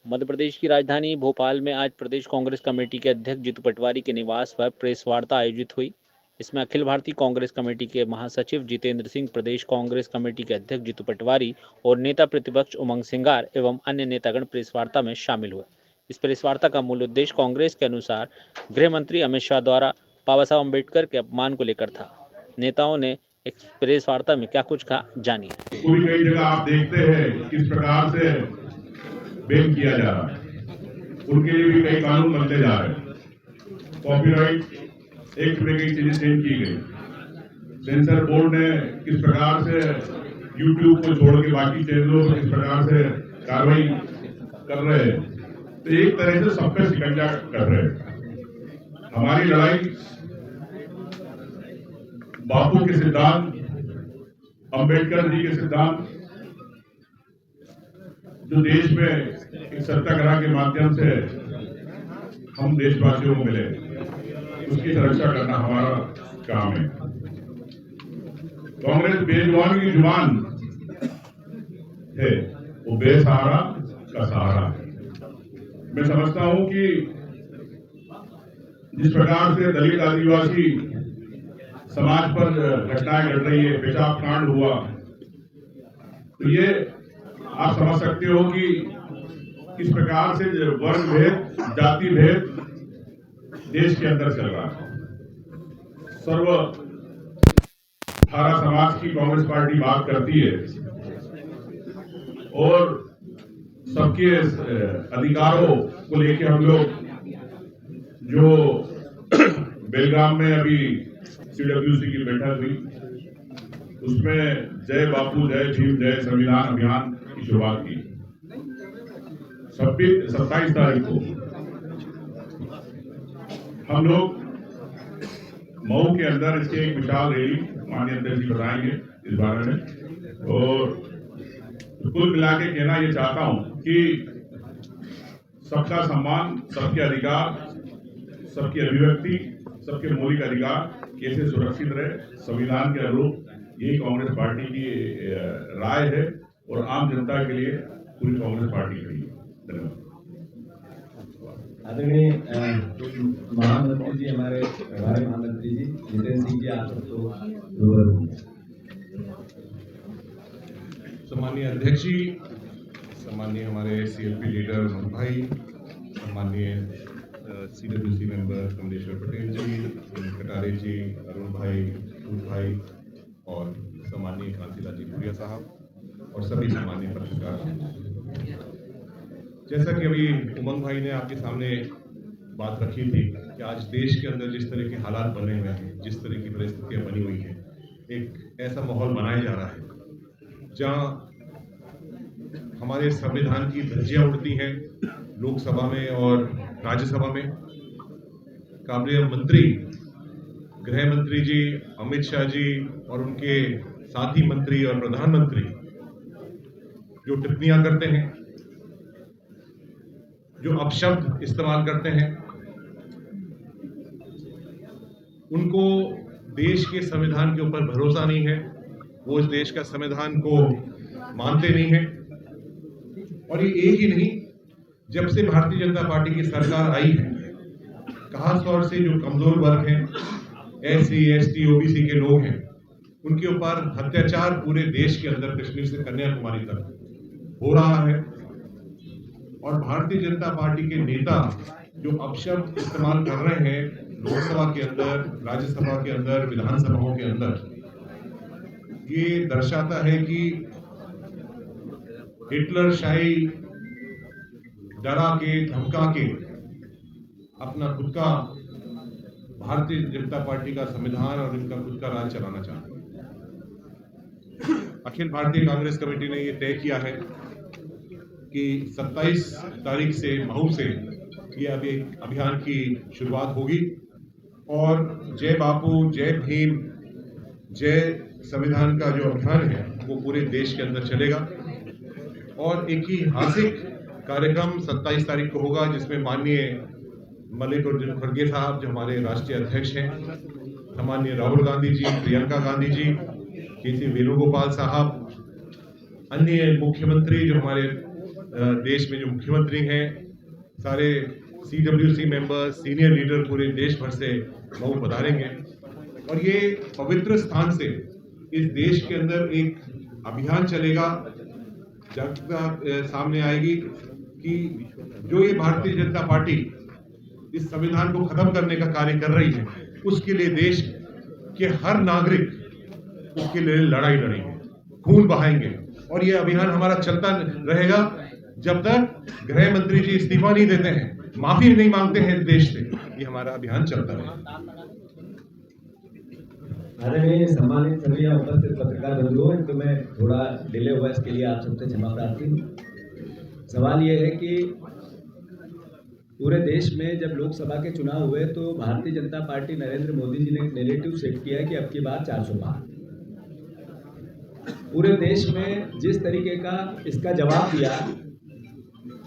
मध्य प्रदेश की राजधानी भोपाल में आज प्रदेश कांग्रेस कमेटी के अध्यक्ष जीतू पटवारी के निवास पर प्रेस वार्ता आयोजित हुई। इसमें अखिल भारतीय कांग्रेस कमेटी के महासचिव जितेंद्र सिंह, प्रदेश कांग्रेस कमेटी के अध्यक्ष जीतू पटवारी और नेता प्रतिपक्ष उमंग सिंगार एवं अन्य नेतागण प्रेस वार्ता में शामिल हुए। इस प्रेस वार्ता का मूल उद्देश्य कांग्रेस के अनुसार गृह मंत्री अमित शाह द्वारा बाबा साहब अम्बेडकर के अपमान को लेकर था। नेताओं ने एक प्रेस वार्ता में क्या कुछ कहा, जानिए। पूरी कई जगह आप देखते हैं किस प्रकार से बैन किया जा रहा है, उनके लिए भी कई कानून बनते जा रहे हैं। कॉपीराइट एक्ट में कई चीजें चेंज की गई। सेंसर बोर्ड ने किस प्रकार से यूट्यूब को छोड़ के बाकी चैनलों पर किस प्रकार से कार्रवाई कर रहे हैं, तो एक तरह से सब पे शिकंजा कर रहे हैं। हमारी लड़ाई बापू के सिद्धांत, अंबेडकर जी के सिद्धांत, जो देश में एक सत्याग्रह के माध्यम से हम देशवासियों को मिले, उसकी सुरक्षा करना हमारा काम है। कांग्रेस बेजुबान की जुबान है, वो बेसहारा का सहारा है। मैं समझता हूं कि जिस प्रकार से दलित आदिवासी समाज पर घटनाएं घट रही है, पेशाब कांड हुआ, तो ये आप समझ सकते हो कि किस प्रकार से वर्ग भेद, जाति भेद देश के अंदर चल रहा है। सर्व धारा समाज की कांग्रेस पार्टी बात करती है और सबके अधिकारों को लेकर हम लोग जो बेलगाम में अभी CWC की बैठक हुई, उसमें जय बापू, जय भीम, जय संविधान अभियान की शुरुआत की। 27 तारीख को हम लोग मऊ के अंदर इसके एक विशाल रैली, माननीय अध्यक्ष जी बताएंगे इस बारे में। और कुल मिला के कहना ये चाहता हूं कि सबका सम्मान, सबके अधिकार, सबकी अभिव्यक्ति, सबके मौलिक अधिकार कैसे सुरक्षित रहे, संविधान के अनुरूप, यही कांग्रेस पार्टी की राय है और आम जनता के लिए पूरी कांग्रेस पार्टी खड़ी है। धन्यवाद। आदरणीय महामंत्री जी, हमारे महामंत्री जी जितेंद्र सिंह जी, आप सबको सम्मानीय अध्यक्ष जी, सम्मानीय हमारे CLP लीडर उमंग भाई, सम्मानीय CWC मेंबर कमलेश्वर पटेल जी, कटारे जी, अरुण भाई और सम्मानीय कांतिलाल जी पुरिया साहब और सभी सम्मानीय पत्रकार। जैसा कि अभी उमंग भाई ने आपके सामने बात रखी थी कि आज देश के अंदर जिस तरह के हालात बने हुए हैं, जिस तरह की परिस्थितियां बनी हुई हैं, एक ऐसा माहौल बनाया जा रहा है जहां हमारे संविधान की धज्जियां उड़ती हैं लोकसभा में और राज्यसभा में। काबिल मंत्री गृह मंत्री जी अमित शाह जी और उनके साथी मंत्री और प्रधानमंत्री जो टिप्पणियां करते हैं, जो अपशब्द इस्तेमाल करते हैं, उनको देश के संविधान के ऊपर भरोसा नहीं है, वो इस देश का संविधान को मानते नहीं है। और ये एक ही नहीं, जब से भारतीय जनता पार्टी की सरकार आई है, खास तौर से जो कमजोर वर्ग हैं, SC, ST, OBC के लोग हैं, उनके ऊपर अत्याचार पूरे देश के अंदर कश्मीर से कन्याकुमारी तक हो रहा है। और भारतीय जनता पार्टी के नेता जो अपशब्द इस्तेमाल कर रहे हैं लोकसभा के अंदर, राज्यसभा के अंदर, विधानसभाओं के अंदर, ये दर्शाता है कि हिटलर शाही डरा के, धमका के अपना खुद का भारतीय जनता पार्टी का संविधान और इनका खुद का राज चलाना चाहते हैं। अखिल भारतीय कांग्रेस कमेटी ने यह तय किया है कि 27 तारीख से मऊ से ये अभी अभियान की शुरुआत होगी और जय बापू, जय भीम, जय संविधान का जो अभियान है वो पूरे देश के अंदर चलेगा। और एक ऐतिहासिक कार्यक्रम 27 तारीख को होगा जिसमें माननीय मल्लिकार्जुन खड़गे साहब जो हमारे राष्ट्रीय अध्यक्ष हैं, सम्माननीय राहुल गांधी जी, प्रियंका गांधी जी, KC वेणुगोपाल साहब, अन्य मुख्यमंत्री जो हमारे देश में जो मुख्यमंत्री हैं, सारे CWC मेंबर्स, सीनियर लीडर पूरे देश भर से मऊ पधारेंगे और ये पवित्र स्थान से इस देश के अंदर एक अभियान चलेगा। जागरूकता सामने आएगी कि जो ये भारतीय जनता पार्टी इस संविधान को खत्म करने का कार्य कर रही है, उसके लिए देश के हर नागरिक उसके लिए लड़ाई लड़ेंगे, खून बहाएंगे और ये अभियान हमारा चलता रहेगा जब तक गृह मंत्री जी इस्तीफा नहीं देते हैं, माफी नहीं मांगते हैं देश से। ये हमारा अभियान चलता रहेगा। आदरणीय सम्मानित सभी यहाँ उपस्थित पत्रकार बंधुओं, तो मैं थोड़ा डिले हुआ इसके लिए आप सबसे क्षमा प्रार्थी हूँ। सवाल ये है कि पूरे देश में जब लोकसभा के चुनाव हुए तो भारतीय जनता पार्टी नरेंद्र मोदी जी ने एक नैरेटिव सेट किया कि अब की बार 400 पार। पूरे देश में जिस तरीके का इसका जवाब दिया,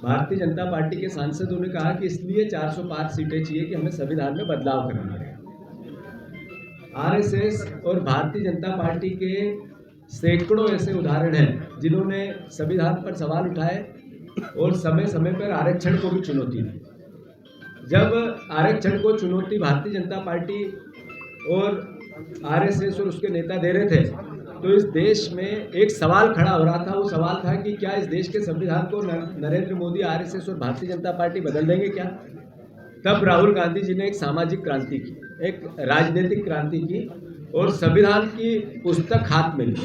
भारतीय जनता पार्टी के सांसदों ने कहा कि इसलिए 400 पार सीटें चाहिए कि हमें संविधान में बदलाव करना है। RSS और भारतीय जनता पार्टी के सैकड़ों ऐसे उदाहरण हैं जिन्होंने संविधान पर सवाल उठाए और समय समय पर आरक्षण को भी चुनौती दी। जब आरक्षण को चुनौती भारतीय जनता पार्टी और RSS और उसके नेता दे रहे थे तो इस देश में एक सवाल खड़ा हो रहा था। वो सवाल था कि क्या इस देश के संविधान को नरेंद्र मोदी, RSS और भारतीय जनता पार्टी बदल देंगे क्या? तब राहुल गांधी जी ने एक सामाजिक क्रांति की, एक राजनीतिक क्रांति की और संविधान की पुस्तक हाथ में ली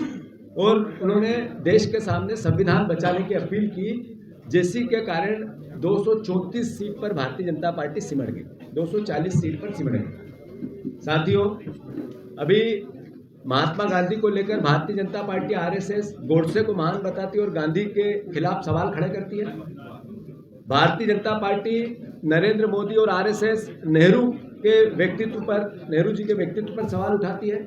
और उन्होंने देश के सामने संविधान बचाने की अपील की, जिसके के कारण 234 सीट पर भारतीय जनता पार्टी सिमट गई, 240 सीट पर सिमट गई। साथियों, अभी महात्मा गांधी को लेकर भारतीय जनता पार्टी RSS गोडसे को महान बताती है और गांधी के खिलाफ सवाल खड़े करती है। भारतीय जनता पार्टी नरेंद्र मोदी और RSS नेहरू जी के व्यक्तित्व पर सवाल उठाती है।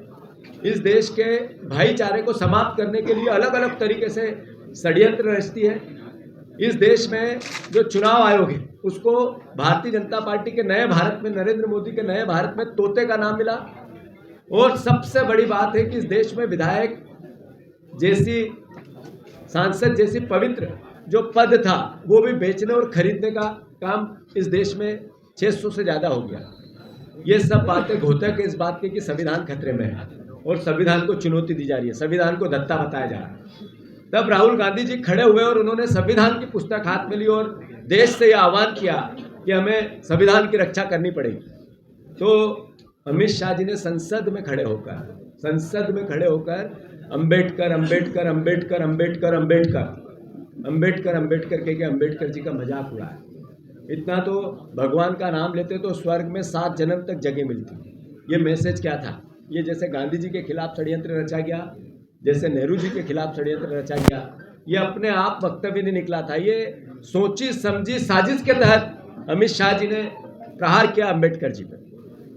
इस देश के भाईचारे को समाप्त करने के लिए अलग अलग तरीके से षड्यंत्र रचती है। इस देश में जो चुनाव आयोग है उसको भारतीय जनता पार्टी के नए भारत में, नरेंद्र मोदी के नए भारत में तोते का नाम मिला। और सबसे बड़ी बात है कि इस देश में विधायक जैसी, सांसद जैसी पवित्र जो पद था वो भी बेचने और खरीदने का काम इस देश में 600 से ज़्यादा हो गया। ये सब बातें घोतक है इस बात की कि संविधान खतरे में है और संविधान को चुनौती दी जा रही है, संविधान को दत्ता बताया जा रहा है। तब राहुल गांधी जी खड़े हुए और उन्होंने संविधान की पुस्तक हाथ में ली और देश से यह आह्वान किया कि हमें संविधान की रक्षा करनी पड़ेगी। तो अमित शाह जी ने संसद में खड़े होकर अंबेडकर अंबेडकर अंबेडकर अंबेडकर अंबेडकर अंबेडकर अंबेडकर कह के अंबेडकर जी का मजाक उड़ाया। इतना तो भगवान का नाम लेते तो स्वर्ग में 7 जन्म तक जगह मिलती। ये मैसेज क्या था? ये जैसे गांधी जी के खिलाफ षड्यंत्र रचा गया, जैसे नेहरू जी के खिलाफ षड्यंत्र रचा गया, ये अपने आप वक्तव्य नहीं निकला था। ये सोची समझी साजिश के तहत अमित शाह जी ने प्रहार किया अंबेडकर जी पर।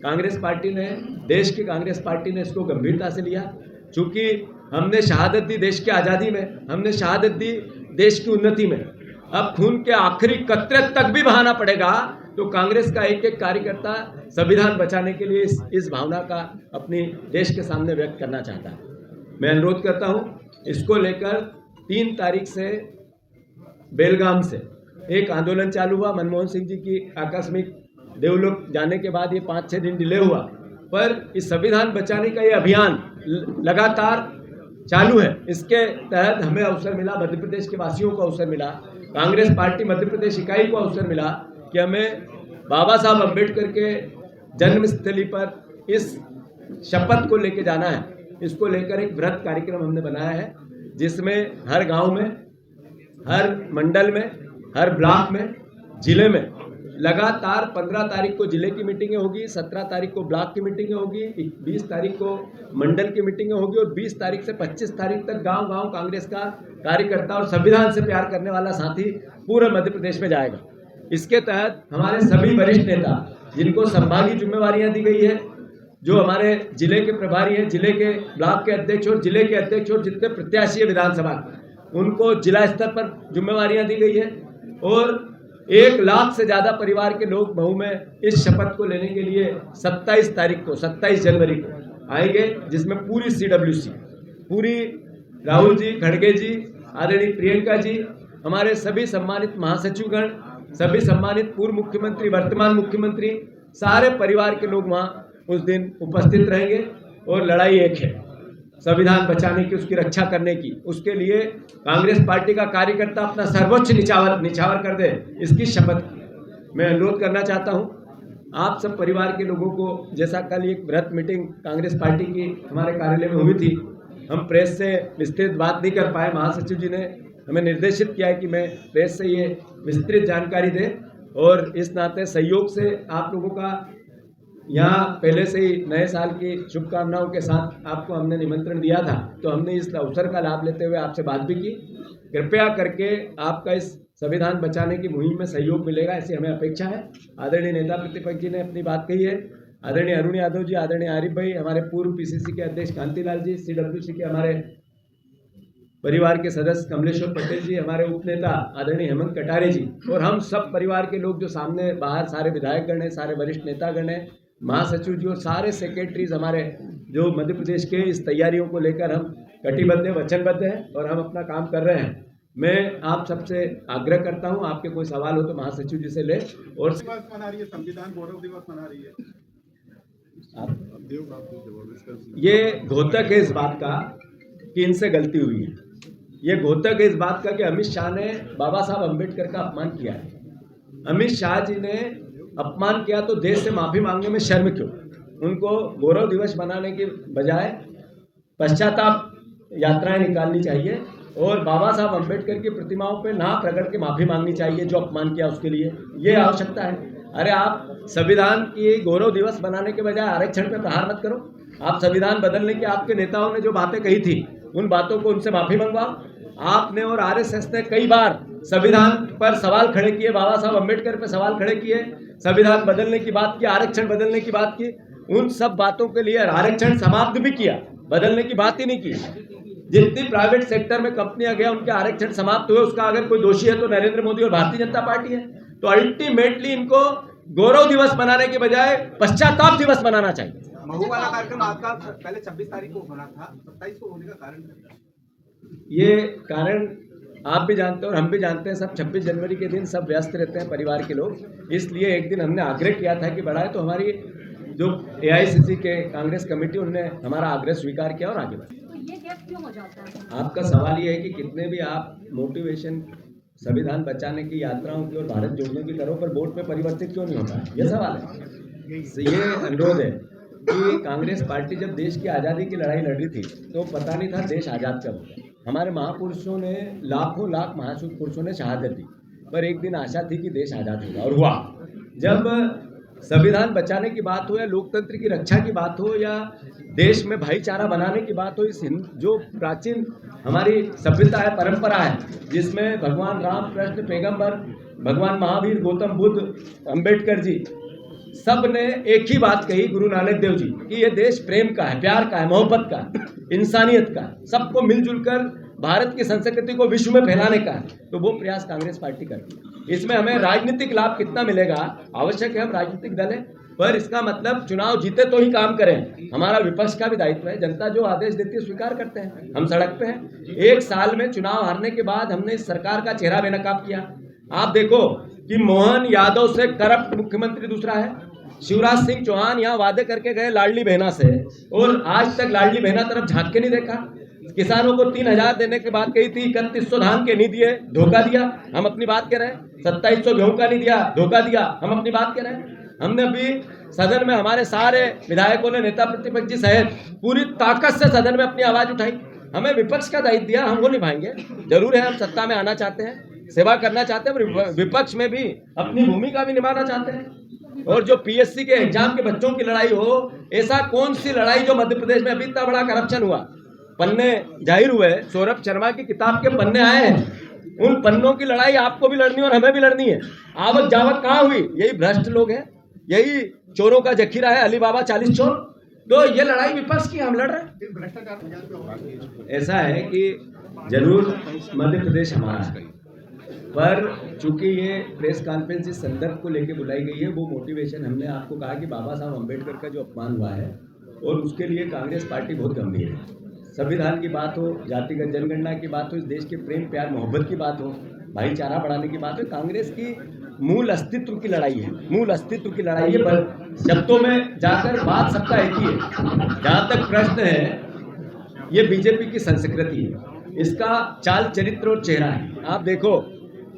कांग्रेस पार्टी ने, देश की कांग्रेस पार्टी ने इसको गंभीरता से लिया। चूंकि हमने शहादत दी देश की आज़ादी में, हमने शहादत दी देश की उन्नति में, अब खून के आखिरी कतरे तक भी बहाना पड़ेगा तो कांग्रेस का एक एक कार्यकर्ता संविधान बचाने के लिए इस भावना का अपनी देश के सामने व्यक्त करना चाहता है। मैं अनुरोध करता हूं, इसको लेकर 3 तारीख से बेलगाम से एक आंदोलन चालू हुआ। मनमोहन सिंह जी की आकस्मिक देवलोक जाने के बाद ये 5-6 दिन डिले हुआ, पर इस संविधान बचाने का ये अभियान लगातार चालू है। इसके तहत हमें अवसर मिला, मध्य प्रदेश के वासियों को अवसर मिला, कांग्रेस पार्टी मध्य प्रदेश इकाई को अवसर मिला कि हमें बाबा साहब अम्बेडकर के जन्मस्थली पर इस शपथ को लेके जाना है। इसको लेकर एक व्रत कार्यक्रम हमने बनाया है, जिसमें हर गांव में, हर मंडल में, हर ब्लॉक में, जिले में लगातार 15 तारीख को जिले की मीटिंगें होगी, 17 तारीख को ब्लॉक की मीटिंगें होगी, 20 तारीख को मंडल की मीटिंगें होगी और 20 तारीख से 25 तारीख तक गांव-गांव कांग्रेस का कार्यकर्ता और संविधान से प्यार करने वाला साथी पूरे मध्य प्रदेश में जाएगा। इसके तहत हमारे सभी वरिष्ठ नेता जिनको संभागीय जिम्मेवारियां दी गई है, जो हमारे जिले के प्रभारी हैं, जिले के ब्लॉक के अध्यक्ष और जिले के अध्यक्ष और जितने प्रत्याशी है विधानसभा, उनको जिला स्तर पर जिम्मेवारियां दी गई है और 1 लाख से ज़्यादा परिवार के लोग मऊ में इस शपथ को लेने के लिए 27 तारीख को, 27 जनवरी को आएंगे, जिसमें पूरी CWC, पूरी राहुल जी, खड़गे जी, आदरणीय प्रियंका जी हमारे सभी सम्मानित महासचिवगण, सभी सम्मानित पूर्व मुख्यमंत्री, वर्तमान मुख्यमंत्री, सारे परिवार के लोग वहाँ उस दिन उपस्थित रहेंगे। और लड़ाई एक है, संविधान बचाने की, उसकी रक्षा करने की। उसके लिए कांग्रेस पार्टी का कार्यकर्ता अपना सर्वोच्च निछावर कर दे, इसकी शपथ मैं अनुरोध करना चाहता हूँ आप सब परिवार के लोगों को। जैसा कल एक बृहत मीटिंग कांग्रेस पार्टी की हमारे कार्यालय में हुई थी, हम प्रेस से विस्तृत बात नहीं कर पाए। महासचिव जी ने हमें निर्देशित किया है कि मैं प्रेस से ये विस्तृत जानकारी दें, और इस नाते सहयोग से आप लोगों का यहाँ पहले से ही नए साल की शुभकामनाओं के साथ आपको हमने निमंत्रण दिया था, तो हमने इस अवसर का लाभ लेते हुए आपसे बात भी की। कृपया करके आपका इस संविधान बचाने की मुहिम में सहयोग मिलेगा, ऐसी हमें अपेक्षा है। आदरणीय नेता प्रतिपक्ष जी ने अपनी बात कही है, आदरणीय अरुण यादव जी, आदरणीय आरिफ भाई, हमारे पूर्व पीसीसी के अध्यक्ष कांतिलाल जी, CWC के हमारे परिवार के सदस्य कमलेश्वर पटेल जी, हमारे उपनेता आदरणीय हेमंत कटारे जी, और हम सब परिवार के लोग जो सामने बाहर सारे विधायकगण हैं, सारे वरिष्ठ नेतागण हैं, महासचिव जी और सारे सेक्रेटरीज हमारे जो मध्य प्रदेश के इस तैयारियों को लेकर हम कटिबद्ध हैं, वचनबद्ध हैं और हम अपना काम कर रहे हैं। मैं आप सबसे आग्रह करता हूं, आपके कोई सवाल हो तो महासचिव जी से ले। और दिवस मना रही है, संविधान गौरव दिवस मना रही है, ये घोतक है इस बात का कि इनसे गलती हुई है। ये घोतक है इस बात का कि अमित शाह ने बाबा साहब अम्बेडकर का अपमान किया है। अमित शाह जी ने अपमान किया तो देश से माफी मांगने में शर्म क्यों? उनको गौरव दिवस मनाने के बजाय पश्चाताप यात्राएं निकालनी चाहिए और बाबा साहब अम्बेडकर की प्रतिमाओं पे नाक रगड़ के माफी मांगनी चाहिए जो अपमान किया उसके लिए। ये आवश्यकता है। अरे आप संविधान की गौरव दिवस बनाने के बजाय आरक्षण पे प्रहार मत करो। आप संविधान बदलने की आपके नेताओं ने जो बातें कही थी उन बातों को उनसे माफी मंगवाओ। आपने और आरएसएस ने कई बार संविधान पर सवाल खड़े किए, बाबा साहब अम्बेडकर पर सवाल खड़े किए, संविधान बदलने की बात की, आरक्षण बदलने की बात की। उन सब बातों के लिए आरक्षण समाप्त भी किया, बदलने की बात ही नहीं की। जितनी प्राइवेट सेक्टर में कंपनियां गया उनके आरक्षण समाप्त हुए। उसका अगर कोई दोषी है तो नरेंद्र मोदी और भारतीय जनता पार्टी है। तो अल्टीमेटली इनको गौरव दिवस मनाने के बजाय पश्चाताप दिवस मनाना चाहिए। महू वाला कार्यक्रम आपका पहले 26 तारीख को होना था, 27 को होने का कारण ये कारण आप भी जानते हैं और हम भी जानते हैं। सब 26 जनवरी के दिन सब व्यस्त रहते हैं परिवार के लोग, इसलिए एक दिन हमने आग्रह किया था कि बढ़ाए, तो हमारी जो AICC के कांग्रेस कमेटी उनने हमारा आग्रह स्वीकार किया और आगे बढ़े। ये गैप क्यों हो जाता है? आपका सवाल ये है कि कितने भी आप मोटिवेशन संविधान बचाने की यात्राओं की और भारत जोड़ने की करो पर वोट में परिवर्तित क्यों नहीं होता है, ये सवाल है। ये अनुरोध है कि कांग्रेस पार्टी जब देश की आज़ादी की लड़ाई लड़ रही थी तो पता नहीं था देश आज़ाद कब होगा। हमारे महापुरुषों ने लाखों लाख महापुरुषों ने शहादत दी, पर एक दिन आशा थी कि देश आज़ाद होगा और हुआ। जब संविधान बचाने की बात हो या लोकतंत्र की रक्षा की बात हो या देश में भाईचारा बनाने की बात हो, इस जो प्राचीन हमारी सभ्यता है, परंपरा है, जिसमें भगवान राम, कृष्ण, पैगंबर, भगवान महावीर, गौतम बुद्ध, अंबेडकर जी सब ने एक ही बात कही, गुरु नानक देव जी, कि ये देश प्रेम का है, प्यार का है, मोहब्बत का है, इंसानियत का है, सबको मिलजुल कर भारत की संस्कृति को विश्व में फैलाने का है। तो वो प्रयास कांग्रेस पार्टी करती है। इसमें हमें राजनीतिक लाभ कितना मिलेगा, आवश्यक है, हम राजनीतिक दल है, पर इसका मतलब चुनाव जीते तो ही काम करें। हमारा विपक्ष का भी दायित्व है, जनता जो आदेश देती है स्वीकार करते हैं, हम सड़क पे हैं। एक साल में चुनाव हारने के बाद हमने इस सरकार का चेहरा बेनकाब किया। आप देखो कि मोहन यादव से करप्ट मुख्यमंत्री दूसरा है। शिवराज सिंह चौहान यहाँ वादे करके गए लाडली बहना से और आज तक लाडली बहना तरफ झांक के नहीं देखा। किसानों को 3000 देने के बाद कही थी 3100 धान के नहीं दिए, धोखा दिया, हम अपनी बात कह रहे हैं। 2700 गेहूं का नहीं दिया, धोखा दिया, हम अपनी बात कह रहे हैं। हमने अभी सदन में हमारे सारे विधायकों ने, नेता प्रतिपक्ष जी सहित पूरी ताकत से सदन में अपनी आवाज उठाई। हमें विपक्ष का दायित्व दिया, हम वो निभाएंगे। जरूर है हम सत्ता में आना चाहते हैं, सेवा करना चाहते हैं, विपक्ष में भी अपनी भूमिका भी निभाना चाहते हैं। और जो PSC के एग्जाम के बच्चों की लड़ाई हो, ऐसा कौन सी लड़ाई जो मध्य प्रदेश में अभी इतना बड़ा करप्शन हुआ, पन्ने जाहिर हुए, सौरभ शर्मा की किताब के पन्ने आए हैं, उन पन्नों की लड़ाई आपको भी लड़नी और हमें भी लड़नी है। आवक जावक कहाँ हुई? यही भ्रष्ट लोग हैं, यही चोरों का जखीरा है, अली बाबा 40 चोर। तो ये लड़ाई विपक्ष की, हम लड़ रहे हैं। ऐसा है कि जरूर मध्य प्रदेश हमारा है, पर चूंकि ये प्रेस कॉन्फ्रेंस इस संदर्भ को लेकर बुलाई गई है, वो मोटिवेशन हमने आपको कहा कि बाबा साहब अम्बेडकर का जो अपमान हुआ है और उसके लिए कांग्रेस पार्टी बहुत गंभीर है। संविधान की बात हो, जातिगत जनगणना की बात हो, इस देश के प्रेम प्यार मोहब्बत की बात हो, भाईचारा बढ़ाने की बात है। कांग्रेस की मूल अस्तित्व की लड़ाई है, मूल अस्तित्व की लड़ाई है। पर शब्दों में जाकर बात सबका एक ही है। जहाँ तक प्रश्न है, ये बीजेपी की संस्कृति है, इसका चाल चरित्र और चेहरा है। आप देखो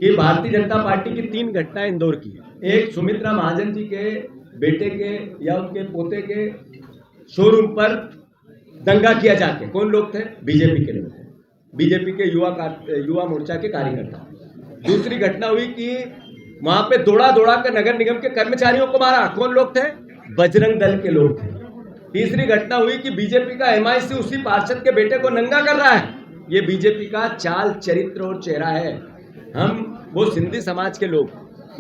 कि भारतीय जनता पार्टी की 3 घटनाएं इंदौर की। एक, सुमित्रा महाजन जी के बेटे के या उनके पोते के शोरूम पर दंगा किया जाके, कौन लोग थे? बीजेपी के लोग थे, बीजेपी के युवा मोर्चा के कार्यकर्ता। दूसरी घटना हुई कि वहां पे दौड़ा कर नगर निगम के कर्मचारियों को मारा, कौन लोग थे? बजरंग दल के लोग थे। तीसरी घटना हुई कि बीजेपी का एमआईसी उसी पार्षद के बेटे को नंगा कर रहा है। ये बीजेपी का चाल चरित्र और चेहरा है। हम वो सिंधी समाज के लोग,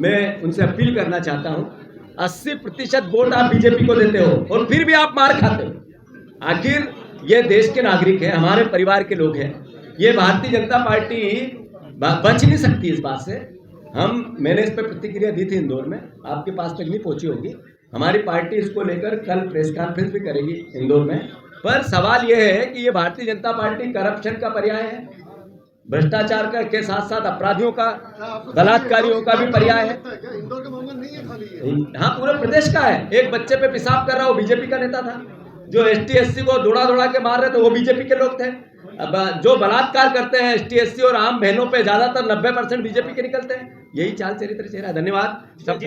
मैं उनसे अपील करना चाहता हूं, 80% वोट आप बीजेपी को देते हो और फिर भी आप मार खाते हो। आखिर ये देश के नागरिक हैं, हमारे परिवार के लोग हैं। ये भारतीय जनता पार्टी बच नहीं सकती इस बात से। मैंने इस पर प्रतिक्रिया दी थी इंदौर में, आपके पास तक नहीं पहुंची होगी। हमारी पार्टी इसको लेकर कल प्रेस कॉन्फ्रेंस भी करेगी इंदौर में। पर सवाल यह है कि ये भारतीय जनता पार्टी करप्शन का पर्याय है, भ्रष्टाचार के साथ साथ अपराधियों का, बलात्कारियों का भी पर्याय है। इंदौर का मामला नहीं है खाली ये। हाँ, पूरे प्रदेश का है। एक बच्चे पे पेशाब कर रहा वो बीजेपी का नेता था। जो एसटी एससी को दौड़ा के मार रहे थे वो बीजेपी के लोग थे। अब जो बलात्कार करते हैं एसटी एससी और आम बहनों पे ज्यादातर 90% बीजेपी के निकलते हैं। यही चाल चरित्र चेहरा। धन्यवाद सब।